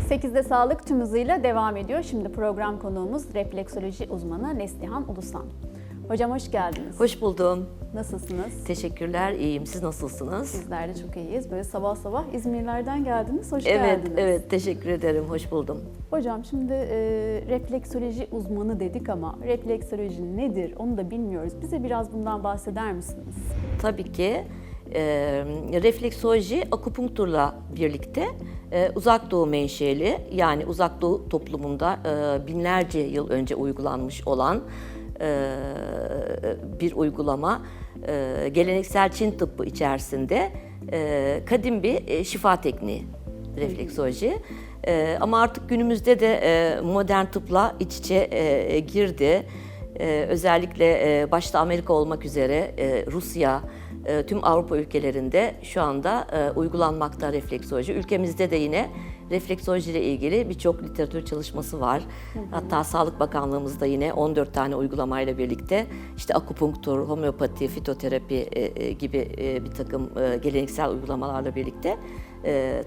8'de sağlık tüm hızıyla devam ediyor. Şimdi program konuğumuz refleksoloji uzmanı Neslihan Ulusan. Hocam hoş geldiniz. Hoş buldum. Nasılsınız? Teşekkürler, iyiyim. Siz nasılsınız? Bizler de çok iyiyiz. Böyle sabah sabah İzmirlerden geldiniz. Hoş geldiniz. Evet, teşekkür ederim. Hoş buldum. Hocam şimdi refleksoloji uzmanı dedik ama refleksoloji nedir onu da bilmiyoruz. Bize biraz bundan bahseder misiniz? Tabii ki. Refleksoloji akupunkturla birlikte uzak doğu menşeli, yani uzak doğu toplumunda binlerce yıl önce uygulanmış olan bir uygulama, geleneksel Çin tıbbı içerisinde kadim bir şifa tekniği refleksoloji. Ama artık günümüzde de modern tıpla iç içe girdi. Özellikle başta Amerika olmak üzere Rusya, tüm Avrupa ülkelerinde şu anda uygulanmakta refleksoloji. Ülkemizde de yine refleksoloji ile ilgili birçok literatür çalışması var. Hatta Sağlık Bakanlığımızda yine 14 tane uygulamayla birlikte işte akupunktur, homeopati, fitoterapi gibi bir takım geleneksel uygulamalarla birlikte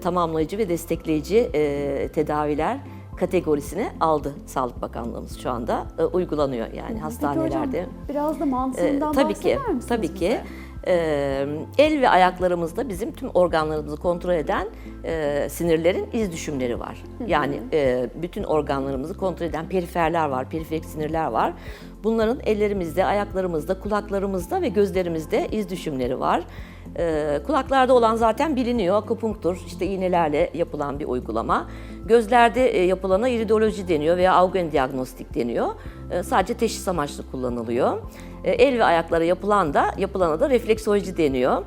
tamamlayıcı ve destekleyici tedaviler kategorisine aldı Sağlık Bakanlığımız şu anda uygulanıyor yani hastanelerde. Peki hocam biraz da mantığından tabii bahseder ki, misiniz tabii ki. bize? El ve ayaklarımızda bizim tüm organlarımızı kontrol eden sinirlerin iz düşümleri var. Yani bütün organlarımızı kontrol eden periferler var, periferik sinirler var. Bunların ellerimizde, ayaklarımızda, kulaklarımızda ve gözlerimizde iz düşümleri var. Kulaklarda olan zaten biliniyor, akupunktur, işte iğnelerle yapılan bir uygulama. Gözlerde yapılana iridoloji deniyor veya augendiagnostik deniyor. Sadece teşhis amaçlı kullanılıyor. El ve ayaklara yapılana da refleksoloji deniyor.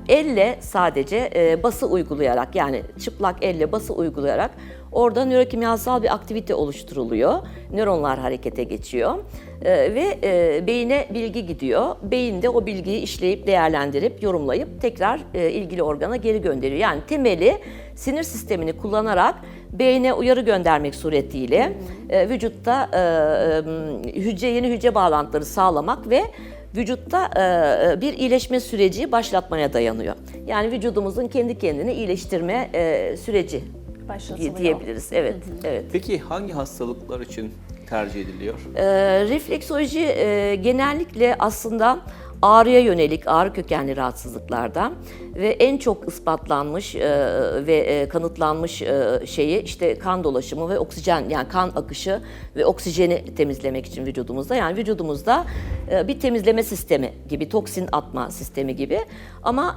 Elle sadece bası uygulayarak, yani çıplak elle bası uygulayarak orada nörokimyasal bir aktivite oluşturuluyor. Nöronlar harekete geçiyor ve beyine bilgi gidiyor. Beyin de o bilgiyi işleyip, değerlendirip, yorumlayıp tekrar ilgili organa geri gönderiyor. Yani temeli sinir sistemini kullanarak beyne uyarı göndermek suretiyle vücutta yeni hücre bağlantıları sağlamak ve vücutta bir iyileşme süreci başlatmaya dayanıyor. Yani vücudumuzun kendi kendini iyileştirme süreci diyebiliriz. Evet, evet. Peki hangi hastalıklar için tercih ediliyor? Refleksoloji genellikle aslında ağrıya yönelik, ağrı kökenli rahatsızlıklarda ve en çok ispatlanmış ve kanıtlanmış şeyi işte kan dolaşımı ve oksijen, yani kan akışı ve oksijeni temizlemek için vücudumuzda. Yani vücudumuzda bir temizleme sistemi gibi, toksin atma sistemi gibi, ama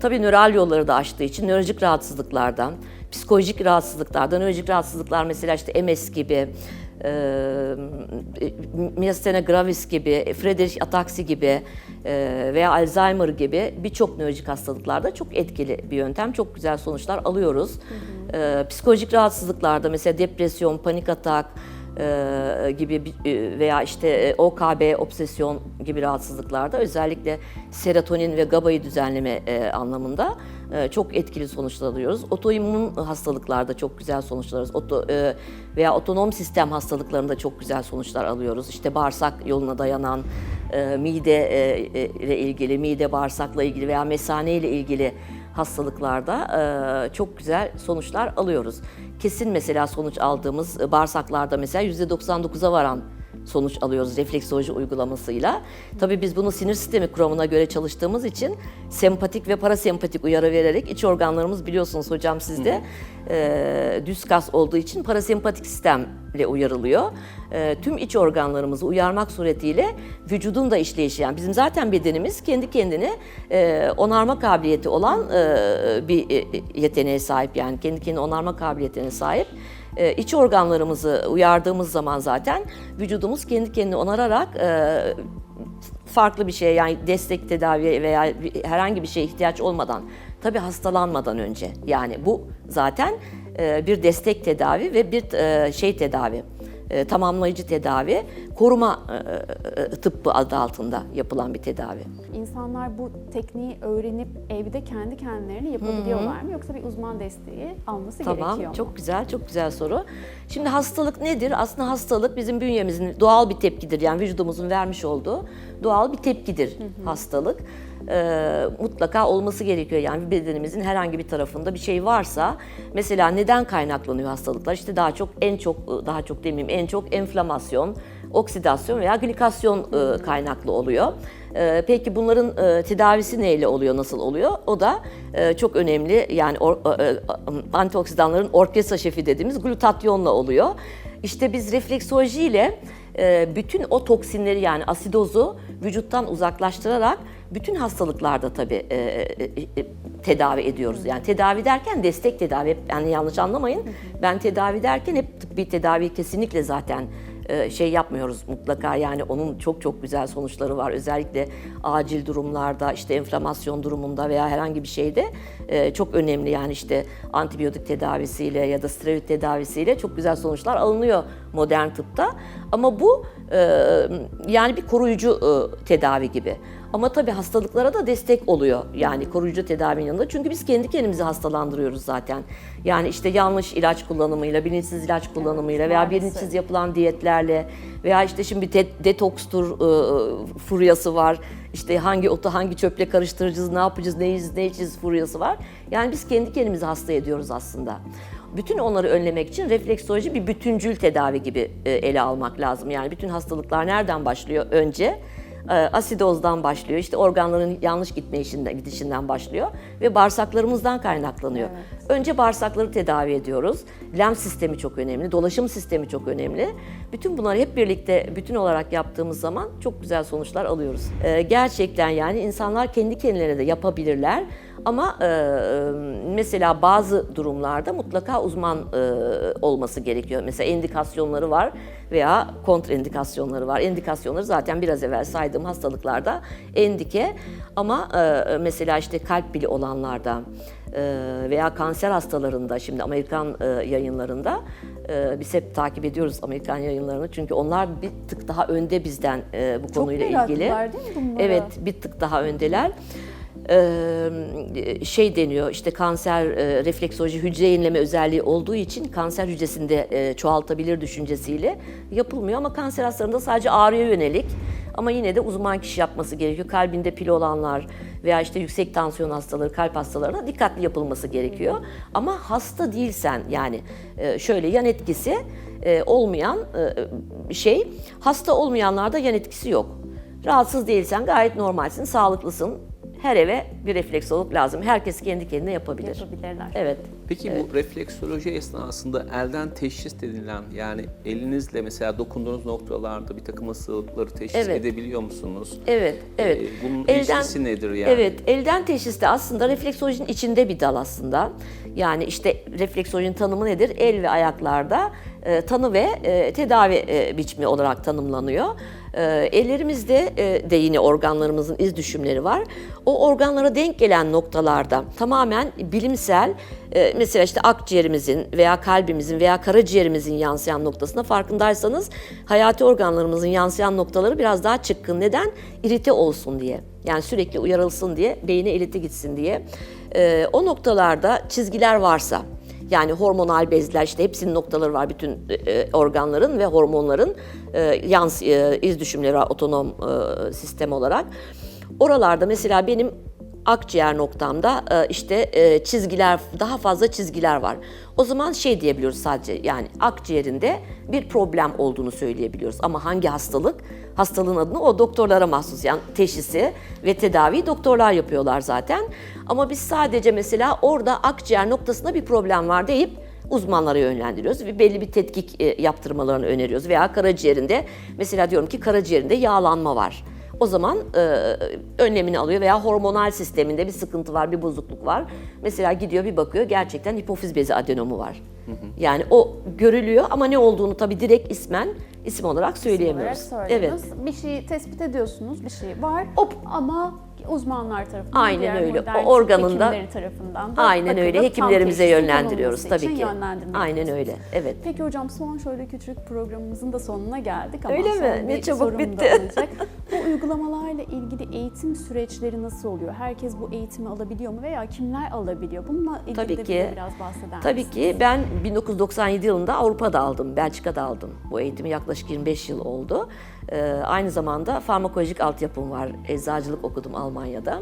tabii nöral yolları da açtığı için nörolojik rahatsızlıklardan, psikolojik rahatsızlıklardan, nörolojik rahatsızlıklar mesela işte MS gibi, myasthenia gravis gibi, Friedreich ataksi gibi veya Alzheimer gibi birçok nörolojik hastalıklarda çok etkili bir yöntem. Çok güzel sonuçlar alıyoruz. Psikolojik rahatsızlıklarda mesela depresyon, panik atak gibi veya işte OKB, obsesyon gibi rahatsızlıklarda özellikle serotonin ve GABA'yı düzenleme anlamında çok etkili sonuçlar alıyoruz. Otoimmün hastalıklarda çok güzel sonuçlar alıyoruz. Veya otonom sistem hastalıklarında çok güzel sonuçlar alıyoruz. İşte bağırsak yoluna dayanan, mide ile ilgili, mide bağırsakla ilgili veya mesane ile ilgili hastalıklarda çok güzel sonuçlar alıyoruz. Kesin mesela sonuç aldığımız bağırsaklarda mesela %99'a varan sonuç alıyoruz refleksoloji uygulamasıyla. Tabii biz bunu sinir sistemi kuramına göre çalıştığımız için sempatik ve parasempatik uyarı vererek iç organlarımız, biliyorsunuz hocam siz de düz kas olduğu için parasempatik sistemle uyarılıyor. Tüm iç organlarımızı uyarmak suretiyle vücudun da işleyişi, yani bizim zaten bedenimiz kendi kendine onarma kabiliyeti olan bir yeteneğe sahip, yani kendi kendine onarma kabiliyetine sahip. İç organlarımızı uyardığımız zaman zaten vücudumuz kendi kendini onararak farklı bir şeye, yani destek tedaviye veya herhangi bir şeye ihtiyaç olmadan, tabii hastalanmadan önce, yani bu zaten bir destek tedavi ve bir tedavi, tamamlayıcı tedavi, koruma tıbbı adı altında yapılan bir tedavi. İnsanlar bu tekniği öğrenip evde kendi kendilerini yapabiliyorlar mı? Yoksa bir uzman desteği alması gerekiyor mu? Tamam, çok güzel soru. Şimdi hastalık nedir? Aslında hastalık bizim bünyemizin doğal bir tepkidir. Yani vücudumuzun vermiş olduğu doğal bir tepkidir hastalık. mutlaka olması gerekiyor. Yani bedenimizin herhangi bir tarafında bir şey varsa, mesela neden kaynaklanıyor hastalıklar? İşte daha çok demeyeyim, en çok enflamasyon, oksidasyon veya glikasyon kaynaklı oluyor. Peki bunların tedavisi neyle oluyor, nasıl oluyor? O da çok önemli. Yani antioksidanların orkestra şefi dediğimiz glutatyonla oluyor. İşte biz refleksolojiyle bütün o toksinleri, yani asidozu vücuttan uzaklaştırarak bütün hastalıklarda tabii tedavi ediyoruz. Yani tedavi derken destek tedavi, yani yanlış anlamayın. Ben tedavi derken hep tıbbi tedavi kesinlikle zaten şey yapmıyoruz mutlaka, yani onun çok çok güzel sonuçları var. Özellikle acil durumlarda, işte enflamasyon durumunda veya herhangi bir şeyde çok önemli, yani işte antibiyotik tedavisiyle ya da steroid tedavisiyle çok güzel sonuçlar alınıyor modern tıpta. Ama bu yani bir koruyucu tedavi gibi. Ama tabii hastalıklara da destek oluyor, yani koruyucu tedavinin yanında. Çünkü biz kendi kendimizi hastalandırıyoruz zaten. Yani işte yanlış ilaç kullanımıyla, bilinçsiz ilaç kullanımıyla veya bilinçsiz yapılan diyetlerle veya işte şimdi detokstur furyası var. İşte hangi otu hangi çöple karıştıracağız, ne yapacağız, ne içeceğiz furyası var. Yani biz kendi kendimizi hasta ediyoruz aslında. Bütün onları önlemek için refleksoloji bir bütüncül tedavi gibi ele almak lazım. Yani bütün hastalıklar nereden başlıyor? Önce asidozdan başlıyor, işte organların yanlış gidişinden başlıyor ve bağırsaklarımızdan kaynaklanıyor. Evet. Önce bağırsakları tedavi ediyoruz. Lenf sistemi çok önemli, dolaşım sistemi çok önemli. Bütün bunları hep birlikte bütün olarak yaptığımız zaman çok güzel sonuçlar alıyoruz. Gerçekten yani insanlar kendi kendilerine de yapabilirler. Ama mesela bazı durumlarda mutlaka uzman olması gerekiyor. Mesela indikasyonları var veya kontraindikasyonları var. İndikasyonları zaten biraz evvel saydığım hastalıklarda endike, ama mesela işte kalp bili olanlarda veya kanser hastalarında, şimdi Amerikan yayınlarında biz hep takip ediyoruz Amerikan yayınlarını, çünkü onlar bir tık daha önde bizden bu konuyla ilgili. Çok meraklılar değil mi bunlara? Evet, bir tık daha öndeler. Şey deniyor, işte kanser refleksoloji hücre yenileme özelliği olduğu için kanser hücresinde çoğaltabilir düşüncesiyle yapılmıyor, ama kanser hastalarında sadece ağrıya yönelik, ama yine de uzman kişi yapması gerekiyor. Kalbinde pil olanlar veya işte yüksek tansiyon hastaları, kalp hastalarına dikkatli yapılması gerekiyor. Ama hasta değilsen, yani şöyle yan etkisi olmayan şey, hasta olmayanlarda yan etkisi yok. Rahatsız değilsen gayet normalsin, sağlıklısın. Her eve bir refleksolog lazım. Herkes kendi kendine yapabilir. Yapabilirler. Evet. Peki Evet. bu refleksoloji esnasında elden teşhis edilen, yani elinizle mesela dokunduğunuz noktalarda bir takım hastalıkları teşhis Evet. edebiliyor musunuz? Evet, evet. Bunun ilişkisi nedir yani? Evet, elden teşhis de aslında refleksolojinin içinde bir dal aslında. Yani işte refleksolojinin tanımı nedir? El ve ayaklarda tanı ve tedavi biçimi olarak tanımlanıyor. Ellerimizde de yine organlarımızın iz düşümleri var. O organlara denk gelen noktalarda tamamen bilimsel, mesela işte akciğerimizin veya kalbimizin veya karaciğerimizin yansıyan noktasına, farkındaysanız hayati organlarımızın yansıyan noktaları biraz daha çıkkın. Neden? İrite olsun diye. Yani sürekli uyarılsın diye, beyine ileti gitsin diye. O noktalarda çizgiler varsa, yani hormonal bezler, işte hepsinin noktaları var, bütün organların ve hormonların iz düşümleri var otonom sistem olarak. Oralarda mesela benim akciğer noktamda işte çizgiler, daha fazla çizgiler var. O zaman şey diyebiliyoruz sadece, yani akciğerinde bir problem olduğunu söyleyebiliyoruz. Ama hangi hastalık? Hastalığın adını o doktorlara mahsus, yani teşhisi ve tedaviyi doktorlar yapıyorlar zaten. Ama biz sadece mesela orada akciğer noktasında bir problem var deyip uzmanlara yönlendiriyoruz ve belli bir tetkik yaptırmalarını öneriyoruz. Veya karaciğerinde, mesela diyorum ki karaciğerinde yağlanma var. O zaman önlemini alıyor, veya hormonal sisteminde bir sıkıntı var, bir bozukluk var. Mesela gidiyor bir bakıyor, gerçekten hipofiz bezi adenomu var. Yani o görülüyor, ama ne olduğunu tabii direkt isim olarak söyleyemiyoruz. Evet. Bir şeyi tespit ediyorsunuz, bir şey var ama uzmanlar tarafından, Aynen diğer öyle. modern O tıp organında hekimleri tarafından da aynen öyle, bakılıp hekimlerimize tam teşhisin yönlendiriyoruz konulması tabii için ki. yönlendirme Aynen yapıyorsunuz. öyle. Evet. Peki hocam, son şöyle küçük programımızın da sonuna geldik ama Öyle mi? son Ne bir çabuk sorum bitti. da olacak. Bu uygulamalarla ilgili eğitim süreçleri nasıl oluyor? Herkes bu eğitimi alabiliyor mu veya kimler alabiliyor? Bununla ilgili Tabii de ki. bize biraz bahseder Tabii misiniz? ki ben 1997 yılında Avrupa'da aldım, Belçika'da aldım. Bu eğitimi yaklaşık 25 yıl oldu. Aynı zamanda farmakolojik altyapım var. Eczacılık okudum Almanya'da.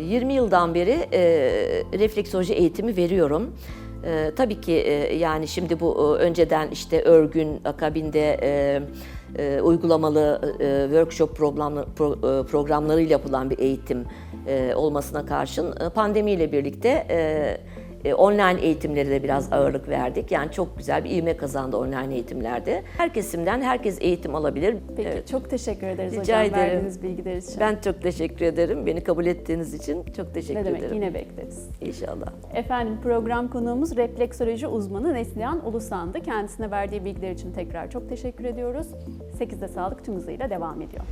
20 yıldan beri refleksoloji eğitimi veriyorum. Tabii ki yani şimdi bu önceden işte örgün, akabinde uygulamalı workshop programlarıyla yapılan bir eğitim olmasına karşın pandemiyle birlikte online eğitimlere de biraz ağırlık verdik. Yani çok güzel bir ivme kazandı online eğitimlerde. Her kesimden herkes eğitim alabilir. Peki, çok teşekkür ederiz Rica hocam ederim. verdiğiniz bilgiler için. Ben çok teşekkür ederim. Beni kabul ettiğiniz için çok teşekkür Ne demek, ederim. yine bekleriz. İnşallah. Efendim, program konuğumuz refleksoloji uzmanı Neslihan Ulusan'dı. Kendisine verdiği bilgiler için tekrar çok teşekkür ediyoruz. 8'de Sağlık tüm hızıyla devam ediyor.